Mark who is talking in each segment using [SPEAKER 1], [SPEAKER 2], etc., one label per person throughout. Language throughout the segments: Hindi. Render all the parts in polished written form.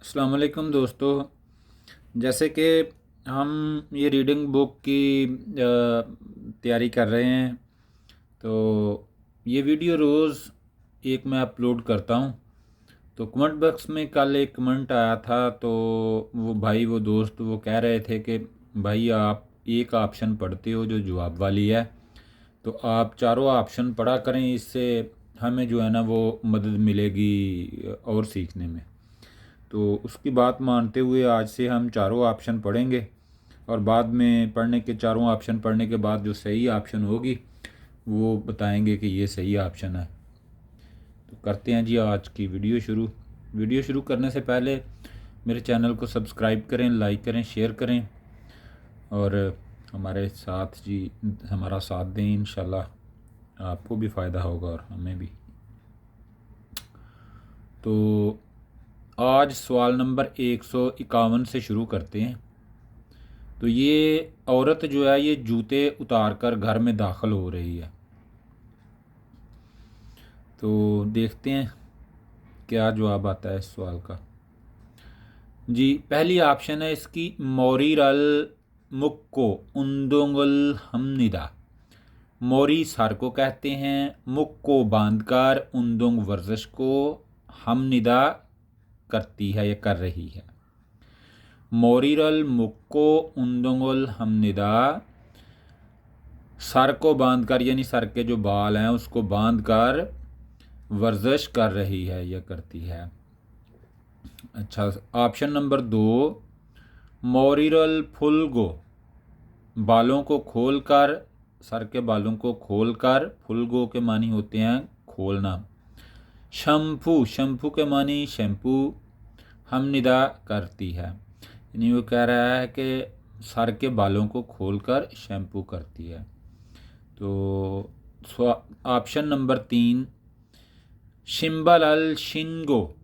[SPEAKER 1] अस्सलाम वालेकुम दोस्तों। जैसे कि हम ये रीडिंग बुक की तैयारी कर रहे हैं, तो ये वीडियो रोज़ एक मैं अपलोड करता हूँ। तो कमेंट बॉक्स में कल एक कमेंट आया था, तो वो दोस्त वो कह रहे थे कि भाई आप एक ऑप्शन पढ़ते हो जो जवाब वाली है, तो आप चारों ऑप्शन पढ़ा करें, इससे हमें जो है ना वो मदद मिलेगी और सीखने में। तो उसकी बात मानते हुए आज से हम चारों ऑप्शन पढ़ेंगे, और बाद में पढ़ने के चारों ऑप्शन पढ़ने के बाद जो सही ऑप्शन होगी वो बताएंगे कि ये सही ऑप्शन है। तो करते हैं जी आज की वीडियो शुरू करने से पहले मेरे चैनल को सब्सक्राइब करें, लाइक करें, शेयर करें और हमारा साथ दें। इंशाल्लाह आपको भी फ़ायदा होगा और हमें भी। तो आज सवाल नंबर 151 से शुरू करते हैं। तो ये औरत जो है ये जूते उतार कर घर में दाखिल हो रही है। तो देखते हैं क्या जवाब आता है इस सवाल का। जी, पहली ऑप्शन है इसकी, मोरीरल मुक्को उंदुंगल हमनिदा। मोरी सर को कहते हैं, मुख को बांधकर उंदुंग वर्जिश को हमनिदा करती है या कर रही है। मोरीरल मुक्को उंदुंगल हमनिदा, सर को बांधकर यानी सर के जो बाल हैं उसको बांधकर वर्जिश कर रही है या करती है। अच्छा, ऑप्शन नंबर 2, मोरिरल फुलगो, बालों को खोलकर, सर के बालों को खोलकर, फुलगो के मानी होते हैं खोलना। शैम्पू, शैम्पू के मानी शैम्पू हम निदा करती है, यानी वो कह रहा है कि सर के बालों को खोलकर शैम्पू करती है। तो ऑप्शन नंबर 3, शिम्बल अल शिनगो,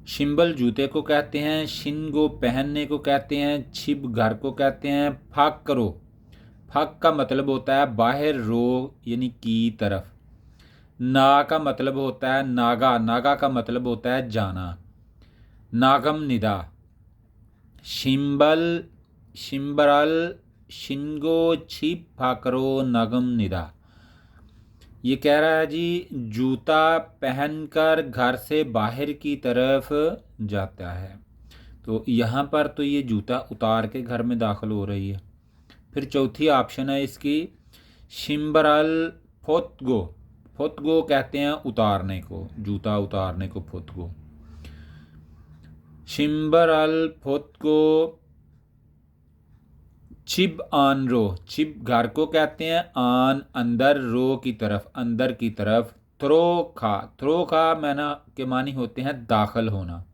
[SPEAKER 1] शिम्बल जूते को कहते हैं, शिनगो पहनने को कहते हैं, छिप घर को कहते हैं, फाक करो, फाक का मतलब होता है बाहर, रो यानी की तरफ, ना का मतलब होता है नागा, नागा का मतलब होता है जाना, नागम निदा, शिम्बल, शिम्बरल, शिनगो, छिप फाकरो, नागम निदा। ये कह रहा है जी जूता पहनकर घर से बाहर की तरफ जाता है। तो यहाँ पर तो ये जूता उतार के घर में दाखिल हो रही है। फिर चौथी ऑप्शन है इसकी, शिम्बरल फोतगो, फोतगो कहते हैं उतारने को, जूता उतारने को फोतगो। शिम्बरल फोतगो, छिब आन रो, छिब घर को कहते हैं, आन अंदर, रो की तरफ, अंदर की तरफ। थ्रोखा, थ्रोखा मैना के मानी होते हैं दाखिल होना।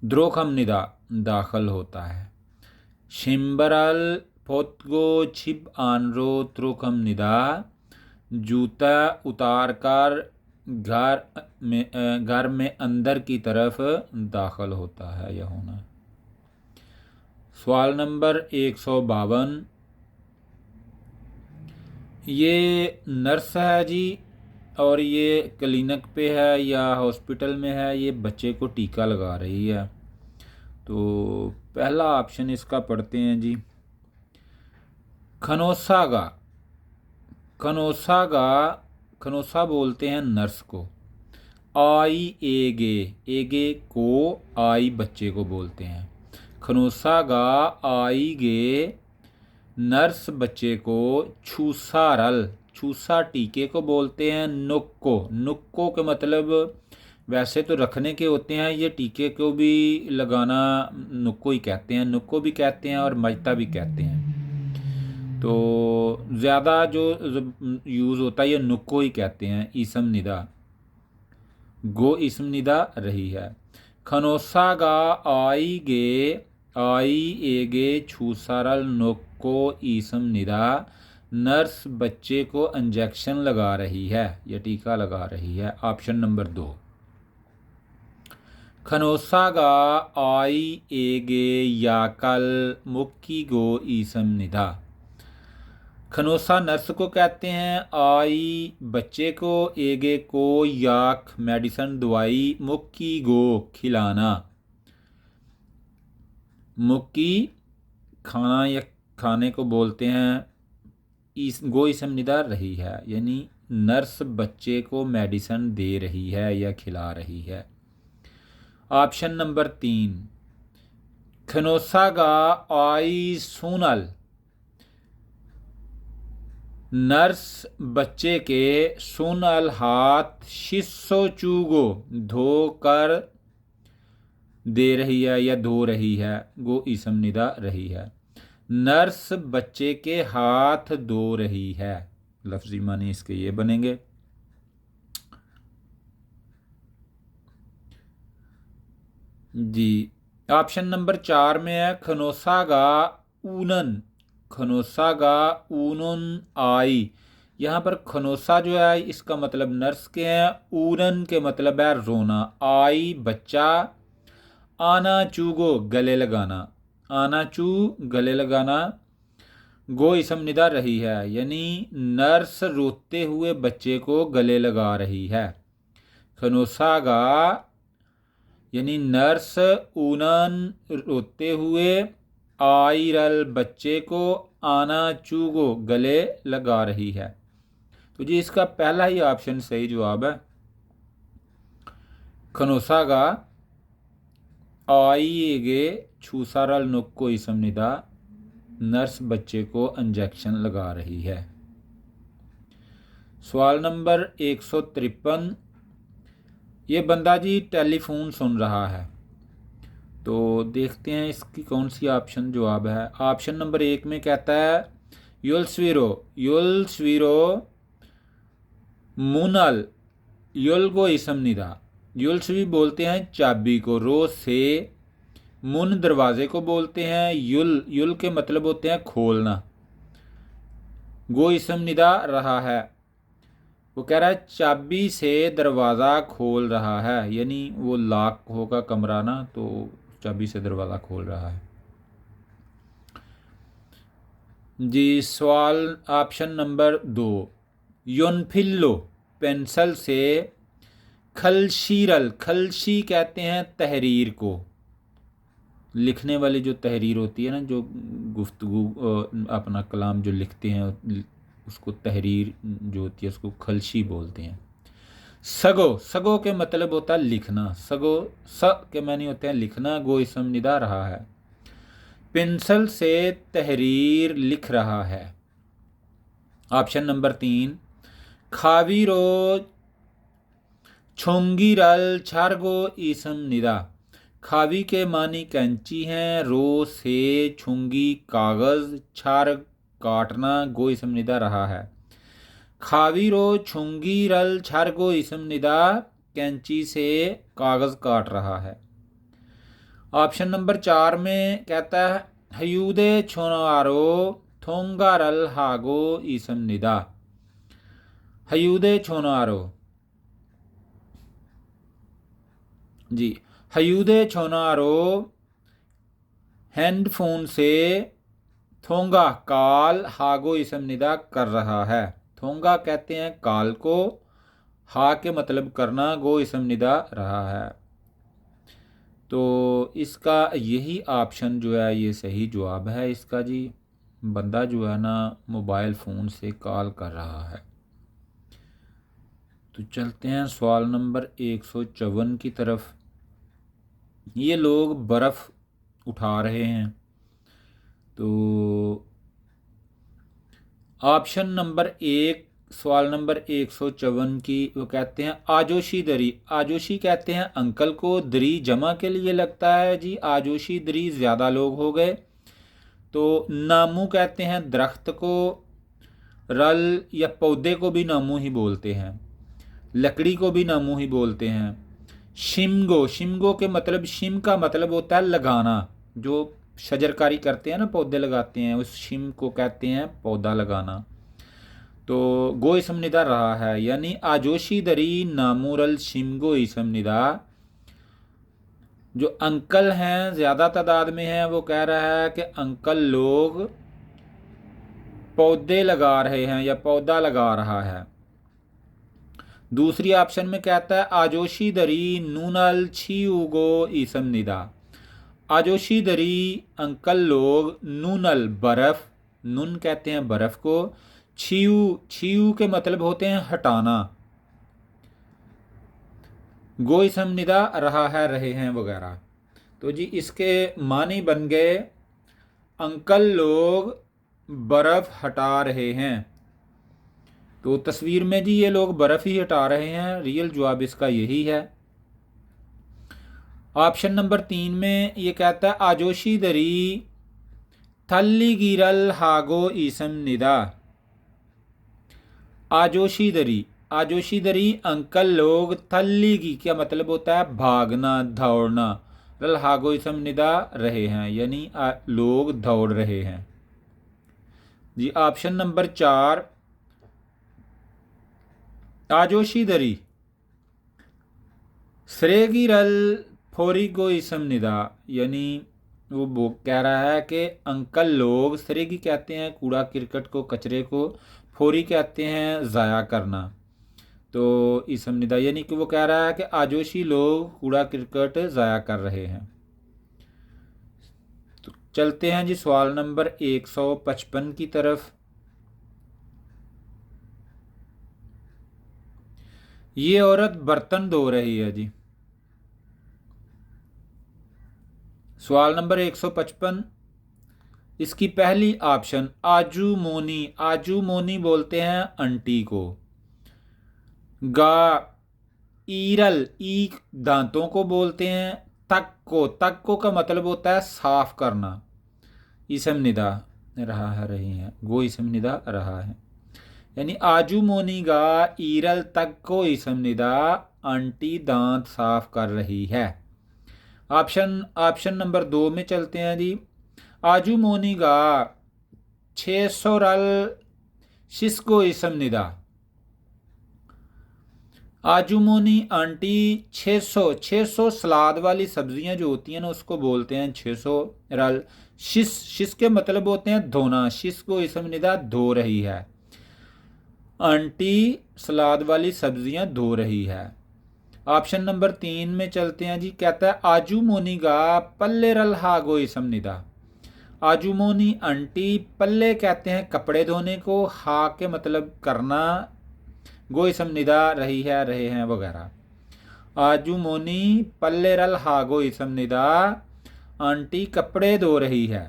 [SPEAKER 1] द्रोखम निदा दाखिल होता है। शिम्बरल फोतगो छिब आनरो त्रोखम निदा, जूता उतार कर घर में अंदर की तरफ दाखिल होता है यह होना। सवाल नंबर 152, ये नर्स है जी, और ये क्लिनिक पे है या हॉस्पिटल में है, ये बच्चे को टीका लगा रही है। तो पहला ऑप्शन इसका पढ़ते हैं जी, खनोसागा, खनोसागा, खनोसा बोलते हैं नर्स को। आई एगे, एगे को, आई बच्चे को बोलते हैं। खनोसागा आई गे, नर्स बच्चे को छूसारल, छूसा टीके को बोलते हैं। नुक्को, नुक्को के मतलब वैसे तो रखने के होते हैं, ये टीके को भी लगाना नुक्को ही कहते हैं, नुक्को भी कहते हैं और मजता भी कहते हैं। तो ज़्यादा जो यूज़ होता है ये नुक्को ही कहते हैं। इसम निदा, गो इसम निदा रही है। खनोसा गा आई गे, आई एगे छूसारल नुक्को इसम निदा, नर्स बच्चे को इंजेक्शन लगा रही है या टीका लगा रही है। ऑप्शन नंबर 2, खनोसागा आई एगे याकल मुक्की गो ईसम निधा। खनोसा नर्स को कहते हैं, आई बच्चे को, एगे को, याक मेडिसन दवाई, मुक्की गो खिलाना। मुक्की खाना या खाने को बोलते हैं, इस गो इसम निदा रही है, यानी नर्स बच्चे को मेडिसन दे रही है या खिला रही है। ऑप्शन नंबर 3, खनोसागा आई सूनल, नर्स बच्चे के सूनल हाथ शिस्सो चूगो धोकर दे रही है या धो रही है, गो इसम निदा रही है। नर्स बच्चे के हाथ धो रही है, लफ्जी मानी इसके ये बनेंगे। जी ऑप्शन नंबर 4 में है खनोसागा ऊनन, खनोसागा ऊनन आई। यहाँ पर खनोसा जो है इसका मतलब नर्स के हैं, ऊनन के मतलब है रोना, आई बच्चा, आना चूगो गले लगाना, आना चू गले लगाना, गो इसम निदा रही है, यानी नर्स रोते हुए बच्चे को गले लगा रही है। खनोसागा यानी नर्स ऊनन रोते हुए, आयरल बच्चे को, आना चूगो गले लगा रही है। तो जी इसका पहला ही ऑप्शन सही जवाब है। खनोसागा आइएगे छूसारल नुक्को इसम निदा, नर्स बच्चे को इंजेक्शन लगा रही है। सवाल नंबर 153, ये बंदा जी टेलीफोन सुन रहा है, तो देखते हैं इसकी कौन सी ऑप्शन जवाब है। ऑप्शन नंबर 1 में कहता है युल स्वीरो मुनल युलगो इसम निदा, युलस्वी बोलते हैं चाबी को, रो से, मुन दरवाजे को बोलते हैं, युल के मतलब होते हैं खोलना, गो इसम निदा रहा है, वो कह रहा है चाबी से दरवाज़ा खोल रहा है, यानी वो लॉक होगा कमरा ना, तो चाबी से दरवाज़ा खोल रहा है। जी सवाल ऑप्शन नंबर 2, योनफिल्लो पेंसिल से खलशीरल, खलशी कहते हैं तहरीर को, लिखने वाली जो तहरीर होती है ना, जो गुफ्तगू अपना कलाम जो लिखते हैं उसको तहरीर जो होती है उसको खलशी बोलते हैं। सगो के मतलब होता है लिखना, सगो स के मानी होते हैं लिखना, गो इसम निदा रहा है, पेंसिल से तहरीर लिख रहा है। ऑप्शन नंबर 3, खावीरो छोंगीरल छारगो इसम निदा, खावी के मानी कैंची हैं, रो से छुंगी कागज़, छार काटना, गो इसम निदा रहा है। खावीरो छुंगी रल छारगो इसम निदा, कैंची से कागज़ काट रहा है। ऑप्शन नंबर 4 में कहता है हयूदे छोनारो थोंगा रल हागो इसम निदा, हयूदे छोनारो, जी हयूदे छोनारो हैंडफोन से थोंगा काल, हागो इसम निदा कर रहा है, थोंगा कहते हैं काल को, हा के मतलब करना, गो इसम निदा रहा है। तो इसका यही ऑप्शन जो है ये सही जवाब है इसका जी, बंदा जो है ना मोबाइल फ़ोन से कॉल कर रहा है। तो चलते हैं सवाल नंबर 154 की तरफ। ये लोग बर्फ़ उठा रहे हैं, तो ऑप्शन नंबर 1 सवाल नंबर 154 की वो कहते हैं आजोशी दरी, आजोशी कहते हैं अंकल को, दरी जमा के लिए लगता है जी, आजोशी दरी ज़्यादा लोग हो गए। तो नामू कहते हैं दरख्त को, रल या पौधे को भी नामू ही बोलते हैं, लकड़ी को भी नामू ही बोलते हैं। शिमगो, शिमगो के मतलब, शिम का मतलब होता है लगाना, जो शजरकारी करते हैं ना, पौधे लगाते हैं, उस शिम को कहते हैं पौधा लगाना। तो गो इसम निदा रहा है, यानी आजोशी दरी नामूरल शिमगो इसम निदा, जो अंकल हैं ज़्यादा तादाद में हैं, वो कह रहा है कि अंकल लोग पौधे लगा रहे हैं या पौधा लगा रहा है। दूसरी ऑप्शन में कहता है आजोशी दरी नूनल छी उगो ईसम निदा। आजोशी दरी अंकल लोग, नूनल बर्फ, नून कहते हैं बर्फ को, छीयू, छीयू के मतलब होते हैं हटाना, गो ईसम निदा रहा है, रहे हैं वगैरह। तो जी इसके मानी बन गए अंकल लोग बर्फ हटा रहे हैं। तो तस्वीर में जी ये लोग बर्फ ही हटा रहे हैं, रियल जवाब इसका यही है। ऑप्शन नंबर 3 में ये कहता है आजोशी दरी थल्ली गिरल हागो ईसम निदा। आजोशी दरी, आजोशी दरी अंकल लोग, थल्ली की क्या मतलब होता है भागना, दौड़ना, रल हागो ईसम निदा रहे हैं, यानी लोग दौड़ रहे हैं। जी ऑप्शन नंबर 4 आजोशी दरी श्रेगी रल फोरी गो इसम निदा, यानी वो कह रहा है कि अंकल लोग, श्रेगी कहते हैं कूड़ा किरकट को, कचरे को, फोरी कहते हैं ज़ाया करना। तो इसम निदा यानी कि वो कह रहा है कि आजोशी लोग कूड़ा किरकट ज़ाया कर रहे हैं। तो चलते हैं जी सवाल नंबर 155 की तरफ। ये औरत बर्तन धो रही है जी। सवाल नंबर 155, इसकी पहली ऑप्शन आजू मोनी, आजू मोनी बोलते हैं आंटी को। गा ईरल, ई दांतों को बोलते हैं। तक को, तक को का मतलब होता है साफ करना। इसम निदा रहा है, रही है, गो इसम निदा रहा है, यानी आजू मोनी गा ईरल तक को इसम निदा, आंटी दांत साफ कर रही है। ऑप्शन नंबर 2 में चलते हैं जी। आजू मोनी गा 600 रल शिस्को इसम निदा। आजूमोनी आंटी 600 सलाद वाली सब्जियां जो होती हैं ना उसको बोलते हैं 600 रल। शिस के मतलब होते हैं धोना, शिस को इसम निदा धो रही है, आंटी सलाद वाली सब्जियां धो रही है। ऑप्शन नंबर 3 में चलते हैं जी। कहता है आजू मोनी गा पल्ले रल हागो इसम निदा। आजू मोनी आंटी, पल्ले कहते हैं कपड़े धोने को, हा के मतलब करना, गो इसम निदा रही है, रहे हैं वगैरह। आजू मोनी पल्ले रल हागो इसम निदा, आंटी कपड़े धो रही है।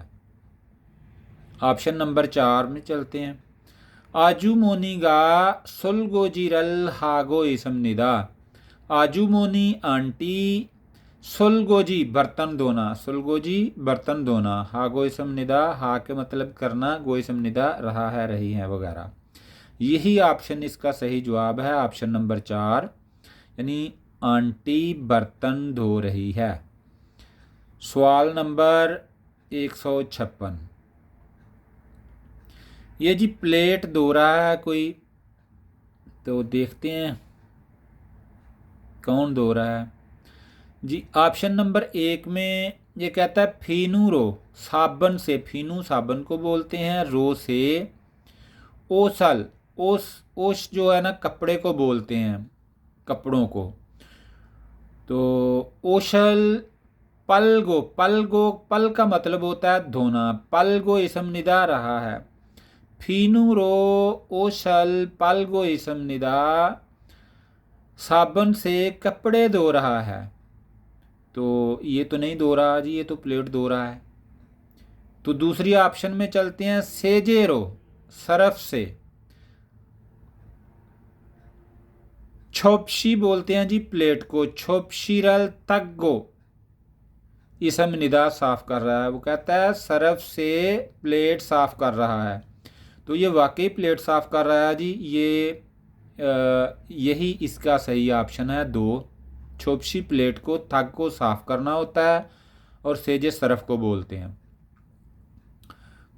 [SPEAKER 1] ऑप्शन नंबर 4 में चलते हैं। आजू मोनी गा सुलगो जी रल हागो इसम निदा। आजू मोनी आंटी सुलगोजी बर्तन धोना, सुलगोजी बर्तन धोना, हागो इसम निदा, हा के मतलब करना, गो इसम निदा रहा है, रही है वगैरह। यही ऑप्शन इसका सही जवाब है, ऑप्शन नंबर 4, यानी आंटी बर्तन धो रही है। सवाल नंबर 156, ये जी प्लेट धो रहा है कोई, तो देखते हैं कौन धो रहा है जी। ऑप्शन नंबर 1 में ये कहता है फीनू रो, साबन से, फीनू साबन को बोलते हैं, रो से ओसल, ओस जो है ना कपड़े को बोलते हैं, कपड़ों को। तो ओशल पलगो, पलगो पल का मतलब होता है धोना, पलगो इसम निदा रहा है। फीनू रो ओशल पलगो इसम निदा, साबन से कपड़े धो रहा है। तो ये तो नहीं धो रहा जी, ये तो प्लेट धो रहा है। तो दूसरी ऑप्शन में चलते हैं। सेजेरो सरफ से, छोपशी बोलते हैं जी प्लेट को, छोपशीरल तग्गो इसम निदा साफ कर रहा है। वो कहता है सरफ से प्लेट साफ कर रहा है, तो ये वाकई प्लेट साफ कर रहा है जी। ये यही इसका सही ऑप्शन है 2। छोपशी प्लेट को, थग को साफ करना होता है, और सेजे सरफ को बोलते हैं।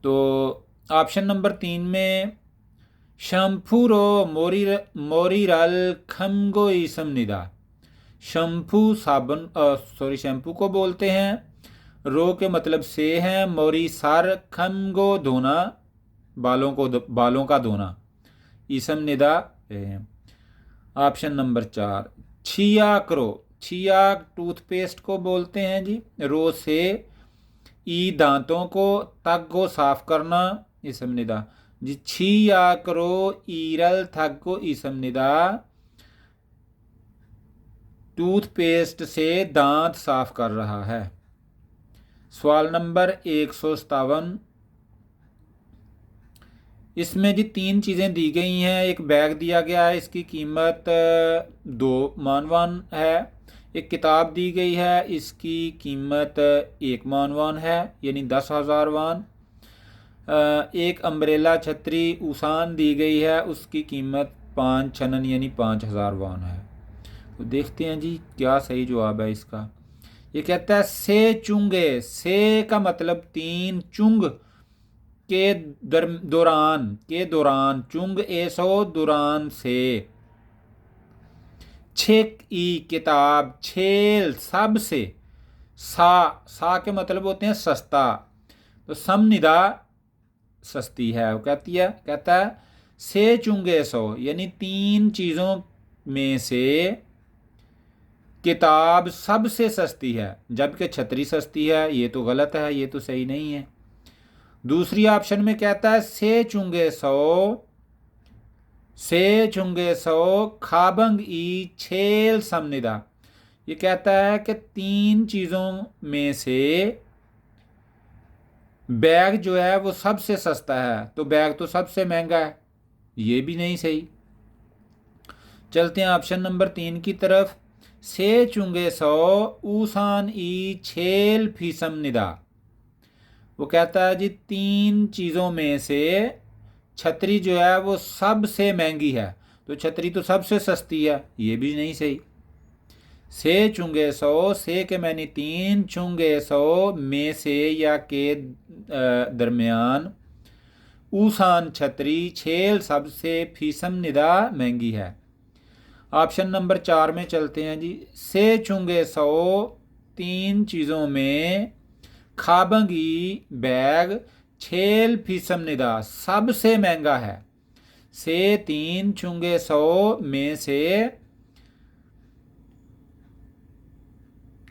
[SPEAKER 1] तो ऑप्शन नंबर 3 में शैम्पू रो मोरी रल खमगो इसम निदा। शैम्पू साबन, शैम्पू को बोलते हैं, रो के मतलब से हैं, मोरी सर, खमगो धोना, बालों का धोना, इसम निदा रहे हैं। ऑप्शन नंबर 4 छिया करो, छिया टूथपेस्ट को बोलते हैं जी। रो से ई दांतों को, तक को साफ करना, इसम निदा जी। छिया करो ईरल थक को इसम निदा, टूथपेस्ट से दांत साफ कर रहा है। सवाल नंबर 157, इसमें जी 3 चीज़ें दी गई हैं। एक बैग दिया गया है, इसकी कीमत 2 मानवान है। एक किताब दी गई है, इसकी कीमत 1 मानवान है, यानी 10,000 वान। एक अम्ब्रेला छतरी उसान दी गई है, उसकी कीमत 5 छनन यानी 5,000 वान है। तो देखते हैं जी क्या सही जवाब है इसका। ये कहता है से चुंगे, से का मतलब 3, चुंग के दौरान चुंग एसो दौरान से, छेक ई किताब, छेल सब से, सा के मतलब होते हैं सस्ता, तो समनिदा सस्ती है। वो कहता है से चुंगे सो यानी 3 चीज़ों में से किताब सबसे सस्ती है, जबकि छतरी सस्ती है। ये तो गलत है, ये तो सही नहीं है। दूसरी ऑप्शन में कहता है से चुंगे सो खाबंग ई छेल समनिदा। ये कहता है कि 3 चीज़ों में से बैग जो है वो सबसे सस्ता है, तो बैग तो सबसे महंगा है। ये भी नहीं सही। चलते हैं ऑप्शन नंबर 3 की तरफ। से चुंगे सो ऊसान ई छेल फीसम निदा। वो कहता है जी 3 चीज़ों में से छतरी जो है वो सबसे महंगी है, तो छतरी तो सबसे सस्ती है। ये भी नहीं सही। से चुंगे सो, से के मैंने 3, चुंगे सो में से या के दरमियान, ऊसान छतरी, छेल सबसे, फीसम निदा महंगी है। ऑप्शन नंबर 4 में चलते हैं जी। से चुंगे सो 3 चीज़ों में, खाबंगी बैग, छेल फीसम निदा सबसे महंगा है। से 3 चुंगे सो में से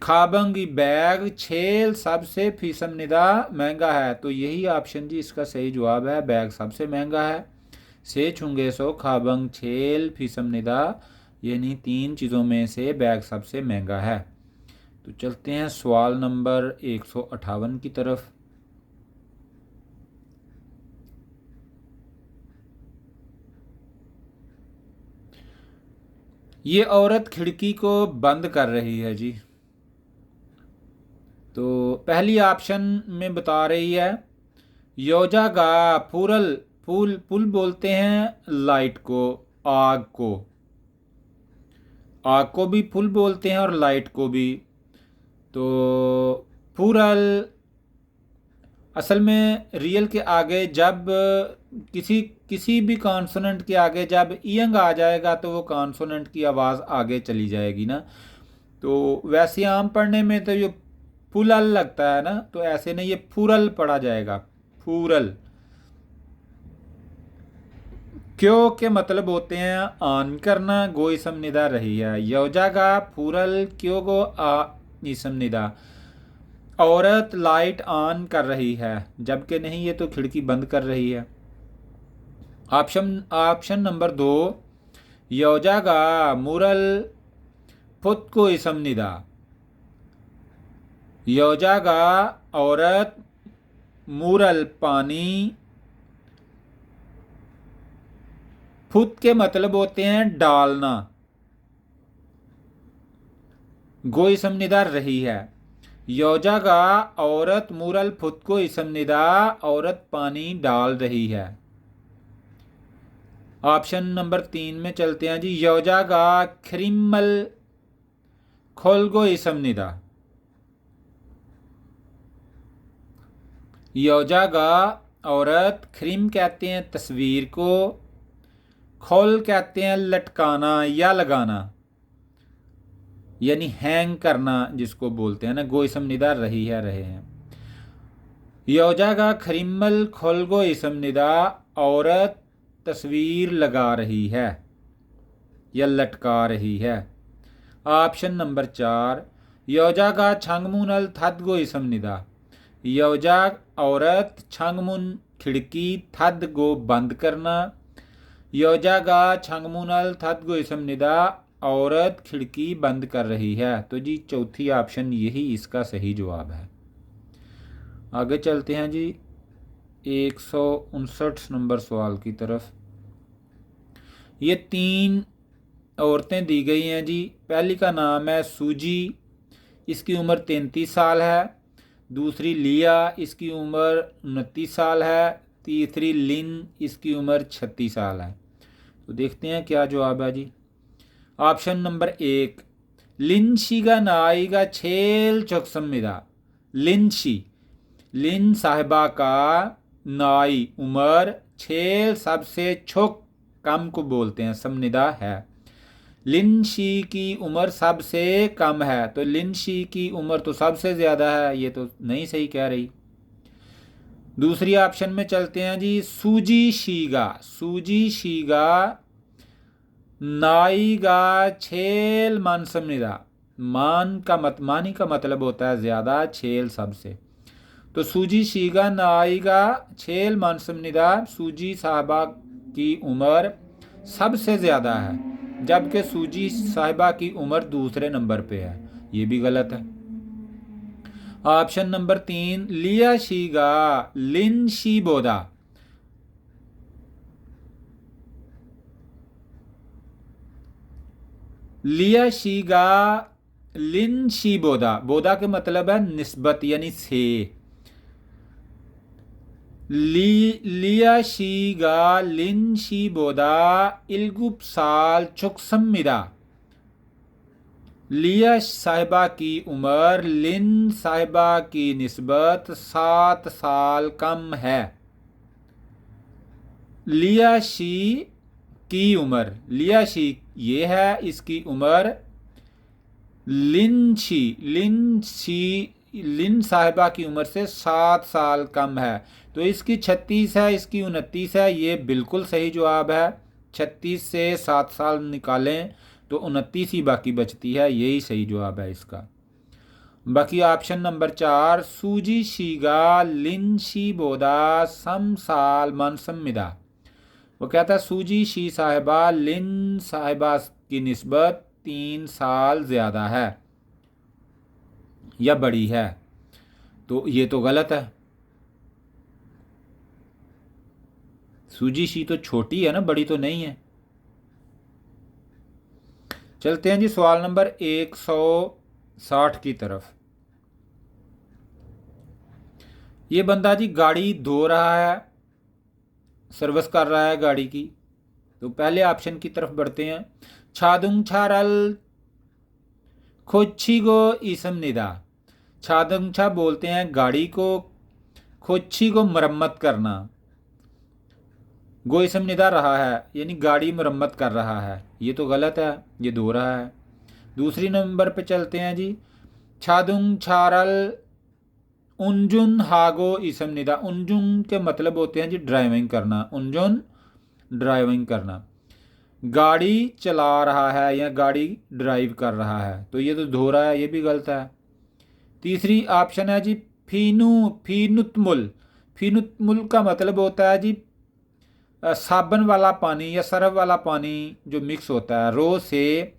[SPEAKER 1] खाबंगी बैग, छेल सबसे, फीसम निदा महंगा है। तो यही ऑप्शन जी इसका सही जवाब है, बैग सबसे महंगा है। से चुंगे सो खाबंग छेल फीसम निदा यानी 3 चीज़ों में से बैग सबसे महंगा है। तो चलते हैं सवाल नंबर 158 की तरफ। ये औरत खिड़की को बंद कर रही है जी। तो पहली ऑप्शन में बता रही है योजागा पुल बोलते हैं लाइट को, आग को भी पुल बोलते हैं और लाइट को भी। तो पुरल असल में रियल के आगे जब किसी भी कॉन्सोनेंट के आगे जब ईयंग आ जाएगा तो वो कॉन्सोनेंट की आवाज़ आगे चली जाएगी ना। तो वैसे आम पढ़ने में तो ये पुलल लगता है ना, तो ऐसे नहीं, ये फूरल पढ़ा जाएगा, फूरल। क्यों के मतलब होते हैं आन करना, गो इसम निदा रही है। योजागा फूरल क्यों गो इसम निदा, औरत लाइट ऑन कर रही है, जबकि नहीं, ये तो खिड़की बंद कर रही है। ऑप्शन नंबर 2 योजागा मुरल पुत को इसम निदा। योजागा औरत, मुरल पानी, फुत के मतलब होते हैं डालना, गो इसम निदा रही है। योजागा औरत मुरल फुत को इसम निदा, औरत पानी डाल रही है। ऑप्शन नंबर 3 में चलते हैं जी। योजागा खरिमल खोलगो इसम निदा। योजागा औरत, खरिम कहते हैं तस्वीर को, खोल कहते हैं लटकाना या लगाना, यानी हैंग करना जिसको बोलते हैं ना। गो इसम निदा रही है, रहे हैं। योजा का खरिम्मल खोलगो इसम निदा, औरत तस्वीर लगा रही है या लटका रही है। ऑप्शन नंबर 4, योजा का छंगमुनल थदगो इसम निदा, योजा औरत, छंगमुन खिड़की, थद गो बंद करना। योजा का छंगमुनल थदगो इसम निदा, औरत खिड़की बंद कर रही है। तो जी चौथी ऑप्शन यही इसका सही जवाब है। आगे चलते हैं जी 159 नंबर सवाल की तरफ। ये 3 औरतें दी गई हैं जी। पहली का नाम है सूजी, इसकी उम्र 33 साल है। दूसरी लिया, इसकी उम्र 29 साल है। तीसरी लिन, इसकी उम्र 36 साल है। तो देखते हैं क्या जवाब है जी। ऑप्शन नंबर 1, लिनशीगा नाईगा छेल चौकसमिदा। लिनशी, लिन साहिबा का, नाई उम्र, छेल सबसे छोक कम को बोलते हैं, समनिदा है। लिनशी की उम्र सबसे कम है, तो लिनशी की उम्र तो सबसे ज़्यादा है, ये तो नहीं सही कह रही। दूसरी ऑप्शन में चलते हैं जी। सूजी शीगा, सूजी शीगा नाईगा छेल मानसमनिदा। मानी का मतलब होता है ज़्यादा, छेल सबसे। तो सूजी शीगा नाईगा छेल मानसमनिदा, सूजी साहबा की उम्र सबसे ज़्यादा है, जबकि सूजी साहिबा की उम्र दूसरे नंबर पे है। ये भी गलत है। ऑप्शन नंबर 3, लिया शीगा लिन शी बोदा। लिया शीगा लिन शी बोदा, बोदा के मतलब है निस्बत यानी से। लिया शीगा लिन शी बोदा इल्गुप साल चुकसमिदा। लिया साहिबा की उम्र लिन साहिबा की निस्बत 7 साल कम है। लिया शी की उम्र, लिया शी ये है, इसकी उम्र लिन साहिबा की उम्र से 7 साल कम है। तो इसकी 36 है, इसकी 29 है। ये बिल्कुल सही जवाब है। 36 से 7 साल निकालें तो 29 ही बाकी बचती है, यही सही जवाब है इसका। बाकी ऑप्शन नंबर 4, सूजी शीगा लिन शी बोदा सम साल मनसमिदा। वो कहता है सूजी शी साहिबा लिन साहिबा की निस्बत 3 साल ज़्यादा है या बड़ी है। तो ये तो गलत है। सूजी शी तो छोटी है ना, बड़ी तो नहीं है। चलते हैं जी सवाल नंबर 160 की तरफ। ये बंदा जी गाड़ी धो रहा है, सर्विस कर रहा है गाड़ी की। तो पहले ऑप्शन की तरफ बढ़ते हैं। छादुंग छारल खोच्छी इसम निदा। छादुंग छा बोलते हैं गाड़ी को, खोच्छी को मरम्मत करना। गो इसम निदा रहा है, यानी गाड़ी मरम्मत कर रहा है। ये तो गलत है, ये धो रहा है। दूसरी नंबर पे चलते हैं जी। छादुंग छारल उंजुन हागो इसम निदा। उंजुन के मतलब होते हैं जी ड्राइविंग करना। उंजुन ड्राइविंग करना, गाड़ी चला रहा है या गाड़ी ड्राइव कर रहा है। तो ये तो धो रहा है, ये भी गलत है। तीसरी ऑप्शन है जी फीनुतमुल। फीनुतमुल का मतलब होता है जी साबन वाला पानी या सरफ वाला पानी जो मिक्स होता है। रो से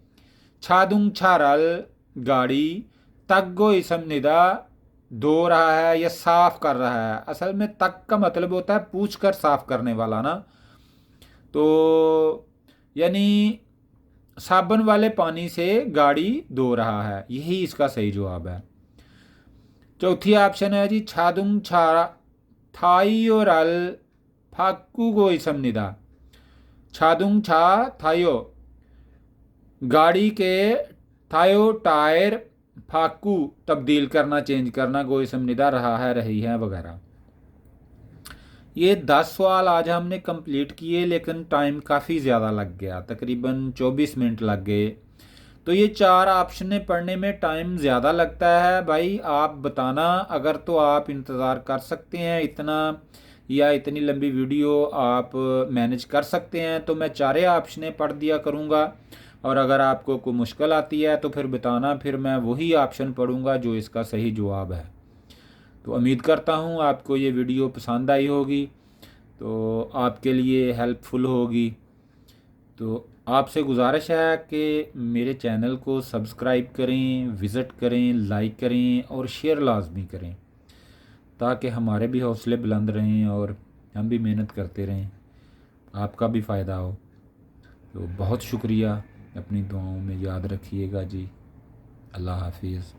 [SPEAKER 1] छादुंग छारल गाड़ी, तग्गो इसम निदा धो रहा है या साफ कर रहा है। असल में तक का मतलब होता है पूछ कर साफ करने वाला ना। तो यानी साबन वाले पानी से गाड़ी धो रहा है, यही इसका सही जवाब है। चौथी ऑप्शन है जी छादुंग छारा थाइयोरल फाक्कुगो इसम निदा। छादुंग छा थायो गाड़ी के, थायो टायर, फाकू तब्दील करना, चेंज करना, गो इसम निदा रहा है, रही है वगैरह। ये 10 सवाल आज हमने कंप्लीट किए, लेकिन टाइम काफ़ी ज़्यादा लग गया, तकरीबन 24 मिनट लग गए। तो ये 4 ऑप्शनें पढ़ने में टाइम ज़्यादा लगता है भाई, आप बताना। अगर तो आप इंतज़ार कर सकते हैं इतना, या इतनी लंबी वीडियो आप मैनेज कर सकते हैं, तो मैं 4 ऑप्शनें पढ़ दिया करूँगा। और अगर आपको कोई मुश्किल आती है तो फिर बताना, फिर मैं वही ऑप्शन पढ़ूँगा जो इसका सही जवाब है। तो उम्मीद करता हूँ आपको ये वीडियो पसंद आई होगी, तो आपके लिए हेल्पफुल होगी। तो आपसे गुजारिश है कि मेरे चैनल को सब्सक्राइब करें, विज़िट करें, लाइक करें और शेयर लाजमी करें, ताकि हमारे भी हौसले बुलंद रहें और हम भी मेहनत करते रहें, आपका भी फ़ायदा हो। तो बहुत शुक्रिया, अपनी दुआओं में याद रखिएगा जी। अल्लाह हाफिज़।